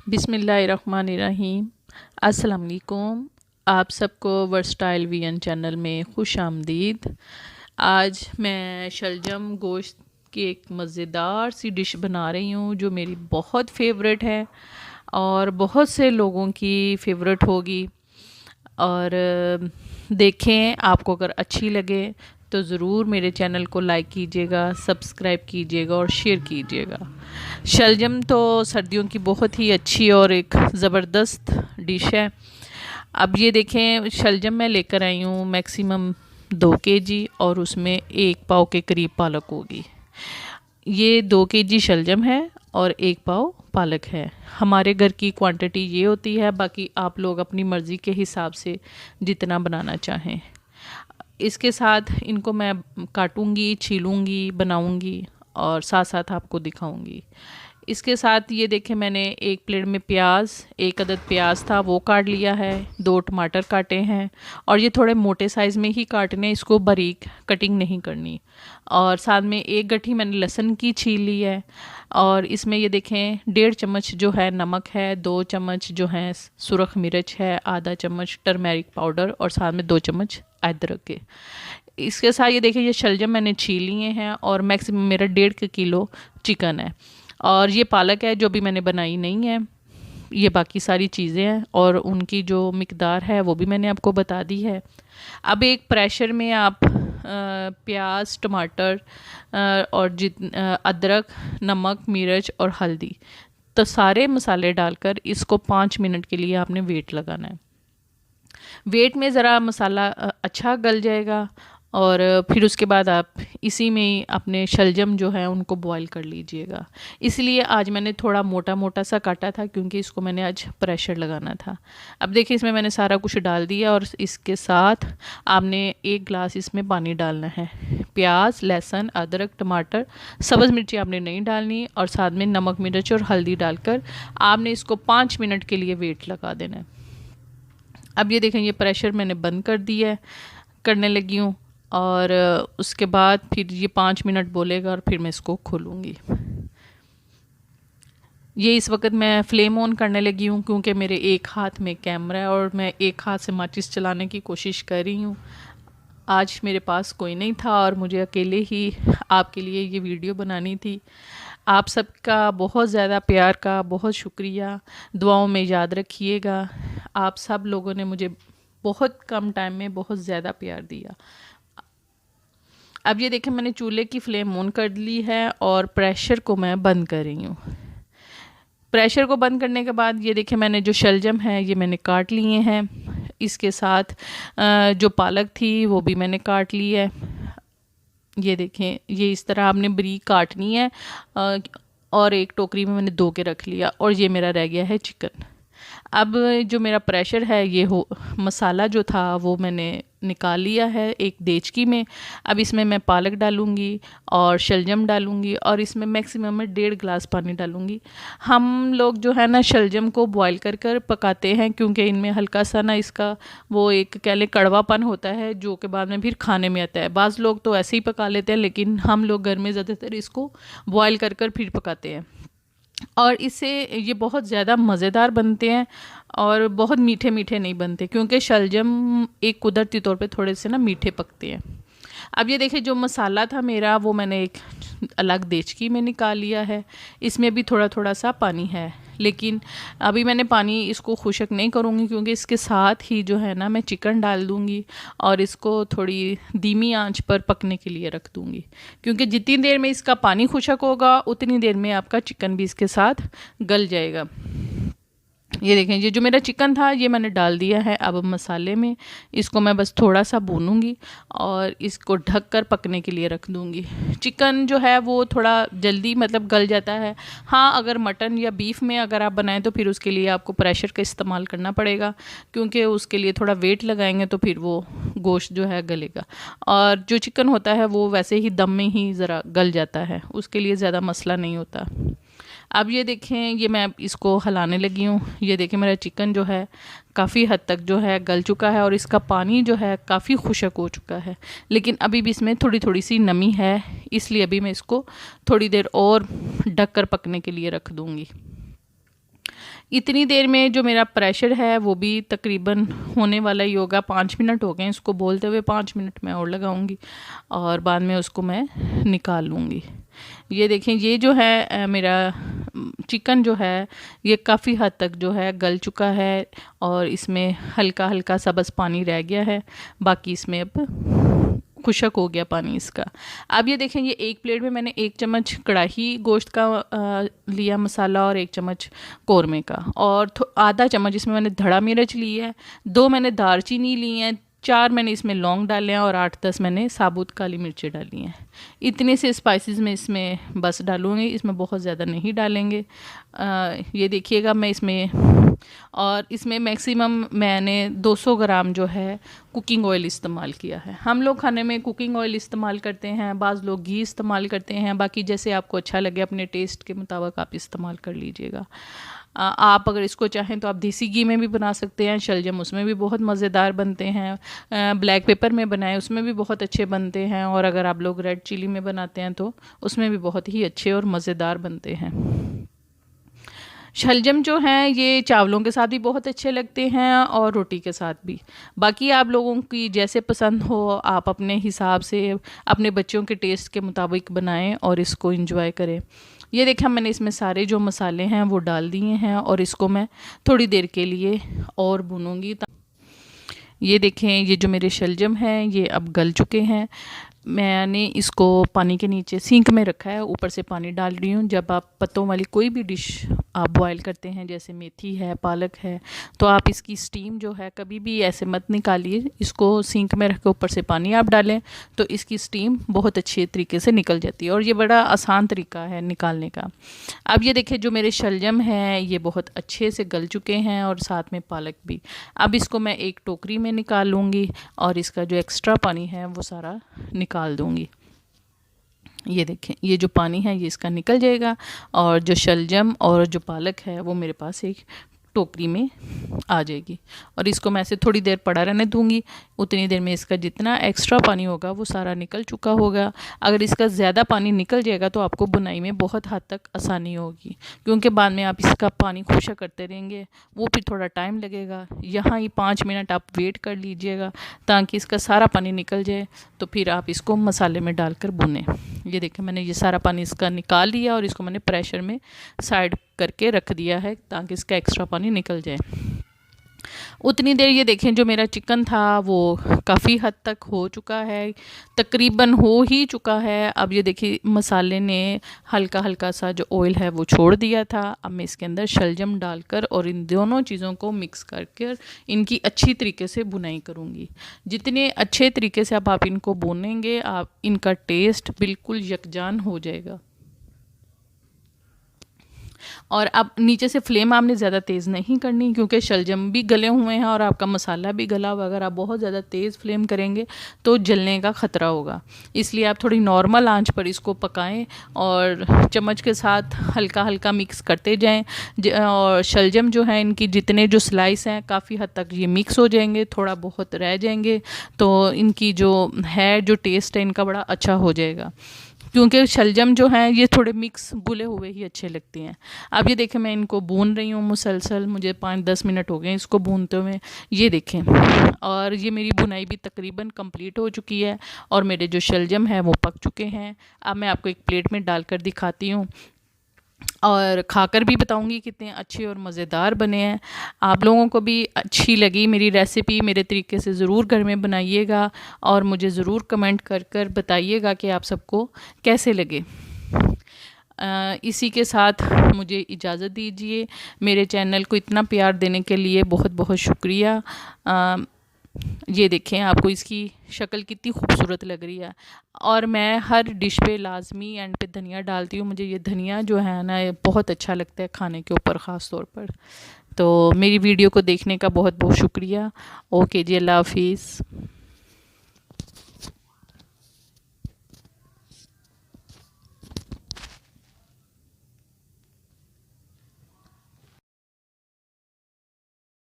बिस्मिल्लाहिर्रहमानिर्रहीम। अस्सलाम वालेकुम। आप सबको वर्सटाइल वीएन चैनल में खुश आमदीद। आज मैं शलजम गोश्त की एक मज़ेदार सी डिश बना रही हूँ जो मेरी बहुत फेवरेट है और बहुत से लोगों की फेवरेट होगी। और देखें, आपको अगर अच्छी लगे तो ज़रूर मेरे चैनल को लाइक कीजिएगा, सब्सक्राइब कीजिएगा और शेयर कीजिएगा। शलजम तो सर्दियों की बहुत ही अच्छी और एक ज़बरदस्त डिश है। अब ये देखें, शलजम मैं लेकर आई हूँ मैक्सिमम 2 kg और उसमें 1 पाव के करीब पालक होगी। ये 2 kg शलजम है और 1 पाव पालक है। हमारे घर की क्वांटिटी ये होती है, बाकी आप लोग अपनी मर्ज़ी के हिसाब से जितना बनाना चाहें। इसके साथ इनको मैं काटूंगी, छीलूंगी, बनाऊंगी और साथ साथ आपको दिखाऊंगी। इसके साथ ये देखें, मैंने एक प्लेट में प्याज, 1 अदद प्याज था वो काट लिया है, 2 टमाटर काटे हैं और ये थोड़े मोटे साइज़ में ही काटने, इसको बारीक कटिंग नहीं करनी। और साथ में 1 गट्ठी मैंने लहसुन की छील ली है और इसमें ये देखें 1.5 चम्मच जो है नमक है, 2 चम्मच जो है सुरख मिर्च है, आधा चम्मच टर्मेरिक पाउडर और साथ में 2 चम्मच अदरक के। इसके साथ ये देखिए, ये शलजम मैंने छील लिए हैं और मैक्सिमम मेरा 1.5 किलो चिकन है और ये पालक है जो भी मैंने बनाई नहीं है। ये बाकी सारी चीज़ें हैं और उनकी जो मिकदार है वो भी मैंने आपको बता दी है। अब एक प्रेशर में आप प्याज, टमाटर और अदरक, नमक, मिर्च और हल्दी तो सारे मसाले डालकर इसको 5 मिनट के लिए आपने वेट लगाना है। वेट में ज़रा मसाला अच्छा गल जाएगा और फिर उसके बाद आप इसी में ही अपने शलजम जो है उनको बॉईल कर लीजिएगा। इसलिए आज मैंने थोड़ा मोटा मोटा सा काटा था क्योंकि इसको मैंने आज प्रेशर लगाना था। अब देखिए, इसमें मैंने सारा कुछ डाल दिया और इसके साथ आपने 1 गिलास इसमें पानी डालना है। प्याज, लहसुन, अदरक, टमाटर, सब्ज़ मिर्ची आपने नहीं डालनी और साथ में नमक, मिर्च और हल्दी डालकर आपने इसको 5 मिनट के लिए वेट लगा देना है। अब ये देखें, ये प्रेशर मैंने बंद कर दिया है, करने लगी हूँ और उसके बाद फिर ये 5 मिनट बोलेगा और फिर मैं इसको खोलूँगी। ये इस वक्त मैं फ्लेम ऑन करने लगी हूँ क्योंकि मेरे एक हाथ में कैमरा है और मैं एक हाथ से माचिस चलाने की कोशिश कर रही हूँ। आज मेरे पास कोई नहीं था और मुझे अकेले ही आपके लिए ये वीडियो बनानी थी। आप सबका बहुत ज़्यादा प्यार का बहुत शुक्रिया, दुआओं में याद रखिएगा। आप सब लोगों ने मुझे बहुत कम टाइम में बहुत ज़्यादा प्यार दिया। अब ये देखें, मैंने चूल्हे की फ्लेम ऑन कर ली है और प्रेशर को मैं बंद कर रही हूँ। प्रेशर को बंद करने के बाद ये देखें, मैंने जो शलजम है ये मैंने काट लिए हैं। इसके साथ जो पालक थी वो भी मैंने काट ली है। ये देखें, ये इस तरह आपने बारीक काटनी है और एक टोकरी में मैंने धो के रख लिया और ये मेरा रह गया है चिकन। अब जो मेरा प्रेशर है ये मसाला जो था वो मैंने निकाल लिया है एक देचकी में। अब इसमें मैं पालक डालूँगी और शलजम डालूँगी और इसमें मैक्सिमम मैं 1.5 गिलास पानी डालूँगी। हम लोग जो है ना शलजम को बॉईल कर कर पकाते हैं क्योंकि इनमें हल्का सा ना इसका वो एक कह लें कड़वापन होता है जो कि बाद में फिर खाने में आता है। बाज़ लोग तो ऐसे ही पका लेते हैं लेकिन हम लोग घर में ज़्यादातर इसको बॉईल कर कर फिर पकाते हैं और इससे ये बहुत ज़्यादा मज़ेदार बनते हैं और बहुत मीठे मीठे नहीं बनते क्योंकि शलजम एक कुदरती तौर पे थोड़े से ना मीठे पकते हैं। अब ये देखिए, जो मसाला था मेरा वो मैंने एक अलग देचकी में निकाल लिया है। इसमें भी थोड़ा थोड़ा सा पानी है लेकिन अभी मैंने पानी इसको खुशक नहीं करूँगी क्योंकि इसके साथ ही जो है ना मैं चिकन डाल दूँगी और इसको थोड़ी धीमी आंच पर पकने के लिए रख दूँगी क्योंकि जितनी देर में इसका पानी खुशक होगा उतनी देर में आपका चिकन भी इसके साथ गल जाएगा। ये देखें, ये जो मेरा चिकन था ये मैंने डाल दिया है। अब मसाले में इसको मैं बस थोड़ा सा भूनूंगी और इसको ढककर पकने के लिए रख दूंगी। चिकन जो है वो थोड़ा जल्दी मतलब गल जाता है। हाँ, अगर मटन या बीफ में अगर आप बनाएं तो फिर उसके लिए आपको प्रेशर का इस्तेमाल करना पड़ेगा क्योंकि उसके लिए थोड़ा वेट लगाएंगे तो फिर वो गोश्त जो है गलेगा। और जो चिकन होता है वो वैसे ही दम में ही ज़रा गल जाता है, उसके लिए ज़्यादा मसला नहीं होता। अब ये देखें, ये मैं इसको हिलाने लगी हूँ। ये देखें, मेरा चिकन जो है काफ़ी हद तक जो है गल चुका है और इसका पानी जो है काफ़ी खुशक हो चुका है लेकिन अभी भी इसमें थोड़ी थोड़ी सी नमी है, इसलिए अभी मैं इसको थोड़ी देर और ढक कर पकने के लिए रख दूँगी। इतनी देर में जो मेरा प्रेशर है वो भी तकरीबन होने वाला ही होगा। 5 मिनट हो गए हैं इसको बोलते हुए, 5 मिनट मैं और लगाऊंगी और बाद में उसको मैं निकाल लूँगी। ये देखें, ये जो है मेरा चिकन जो है ये काफ़ी हद तक जो है गल चुका है और इसमें हल्का हल्का सा बस पानी रह गया है, बाकी इसमें अब खुशक हो गया पानी इसका। अब ये देखें, ये एक प्लेट में मैंने 1 चम्मच कढ़ाई गोश्त का लिया मसाला और 1 चम्मच कौरमे का, और आधा चम्मच इसमें मैंने धड़ा मिर्च ली है, 2 मैंने दालचीनी ली हैं, 4 मैंने इसमें लौंग डाले हैं और 8-10 मैंने साबुत काली मिर्चें डाली हैं। इतने से स्पाइसेस में इसमें बस डालूँगी, इसमें बहुत ज़्यादा नहीं डालेंगे। ये देखिएगा मैं इसमें, और इसमें मैक्सिमम मैंने 200 ग्राम जो है कुकिंग ऑयल इस्तेमाल किया है। हम लोग खाने में कुकिंग ऑयल इस्तेमाल करते हैं, बाज़ लोग घी इस्तेमाल करते हैं, बाकी जैसे आपको अच्छा लगे अपने टेस्ट के मुताबिक आप इस्तेमाल कर लीजिएगा। आप अगर इसको चाहें तो आप देसी घी में भी बना सकते हैं, शलजम उसमें भी बहुत मज़ेदार बनते हैं, ब्लैक पेपर में बनाए उसमें भी बहुत अच्छे बनते हैं, और अगर आप लोग रेड चिली में बनाते हैं तो उसमें भी बहुत ही अच्छे और मज़ेदार बनते हैं। शलजम जो हैं ये चावलों के साथ भी बहुत अच्छे लगते हैं और रोटी के साथ भी। बाकी आप लोगों की जैसे पसंद हो आप अपने हिसाब से अपने बच्चों के टेस्ट के मुताबिक बनाएं और इसको एंजॉय करें। ये देखें, मैंने इसमें सारे जो मसाले हैं वो डाल दिए हैं और इसको मैं थोड़ी देर के लिए और भूनूंगी। ये देखें, ये जो मेरे शलजम हैं ये अब गल चुके हैं। मैंने इसको पानी के नीचे सिंक में रखा है, ऊपर से पानी डाल रही हूँ। जब आप पत्तों वाली कोई भी डिश आप बॉयल करते हैं, जैसे मेथी है, पालक है, तो आप इसकी स्टीम जो है कभी भी ऐसे मत निकालिए, इसको सिंक में रख के ऊपर से पानी आप डालें तो इसकी स्टीम बहुत अच्छे तरीके से निकल जाती है और ये बड़ा आसान तरीका है निकालने का। अब ये देखिए, जो मेरे शलजम हैं ये बहुत अच्छे से गल चुके हैं और साथ में पालक भी। अब इसको मैं एक टोकरी में निकाल लूँगी और इसका जो एक्स्ट्रा पानी है वो सारा निकाल दूँगी। ये देखें, ये जो पानी है ये इसका निकल जाएगा और जो शलजम और जो पालक है वो मेरे पास एक टोकरी में आ जाएगी और इसको मैं ऐसे थोड़ी देर पड़ा रहने दूंगी। उतनी देर में इसका जितना एक्स्ट्रा पानी होगा वो सारा निकल चुका होगा। अगर इसका ज़्यादा पानी निकल जाएगा तो आपको बुनाई में बहुत हद तक आसानी होगी, क्योंकि बाद में आप इसका पानी खुशक करते रहेंगे, वो भी थोड़ा टाइम लगेगा। यहाँ ही 5 मिनट आप वेट कर लीजिएगा ताकि इसका सारा पानी निकल जाए, तो फिर आप इसको मसाले में डालकर भुनें। ये देखें, मैंने ये सारा पानी इसका निकाल लिया और इसको मैंने प्रेशर में साइड करके रख दिया है ताकि इसका एक्स्ट्रा पानी निकल जाए। उतनी देर ये देखें, जो मेरा चिकन था वो काफ़ी हद तक हो चुका है, तकरीबन हो ही चुका है। अब ये देखिए, मसाले ने हल्का हल्का सा जो ऑयल है वो छोड़ दिया था। अब मैं इसके अंदर शलजम डालकर और इन दोनों चीज़ों को मिक्स करके इनकी अच्छी तरीके से बुनाई करूँगी। जितने अच्छे तरीके से आप इनको भूनेंगे, आप इनका टेस्ट बिल्कुल यकजान हो जाएगा। और अब नीचे से फ्लेम आपने ज़्यादा तेज़ नहीं करनी, क्योंकि शलजम भी गले हुए हैं और आपका मसाला भी गला हुआ। अगर आप बहुत ज़्यादा तेज़ फ्लेम करेंगे तो जलने का ख़तरा होगा, इसलिए आप थोड़ी नॉर्मल आंच पर इसको पकाएं और चम्मच के साथ हल्का हल्का मिक्स करते जाएं। और शलजम जो है इनकी जितने जो स्लाइस हैं काफ़ी हद तक ये मिक्स हो जाएंगे, थोड़ा बहुत रह जाएंगे तो इनकी जो है जो टेस्ट है इनका बड़ा अच्छा हो जाएगा, क्योंकि शलजम जो हैं ये थोड़े मिक्स बुले हुए ही अच्छे लगते हैं। अब ये देखें, मैं इनको भून रही हूँ मुसलसल, मुझे 5-10 मिनट हो गए इसको भूनते हुए। ये देखें, और ये मेरी भुनाई भी तकरीबन कंप्लीट हो चुकी है और मेरे जो शलजम हैं वो पक चुके हैं। अब मैं आपको एक प्लेट में डालकर दिखाती हूँ और खाकर भी बताऊंगी कितने अच्छे और मज़ेदार बने हैं। आप लोगों को भी अच्छी लगी मेरी रेसिपी, मेरे तरीके से ज़रूर घर में बनाइएगा और मुझे ज़रूर कमेंट कर कर बताइएगा कि आप सबको कैसे लगे। इसी के साथ मुझे इजाज़त दीजिए। मेरे चैनल को इतना प्यार देने के लिए बहुत बहुत शुक्रिया। ये देखें, आपको इसकी शक्ल कितनी खूबसूरत लग रही है और मैं हर डिश पे लाजमी एंड पे धनिया डालती हूँ। मुझे ये धनिया जो है ना ये बहुत अच्छा लगता है खाने के ऊपर ख़ास तौर पर। तो मेरी वीडियो को देखने का बहुत बहुत शुक्रिया। ओके जी, अल्लाह हाफिज़।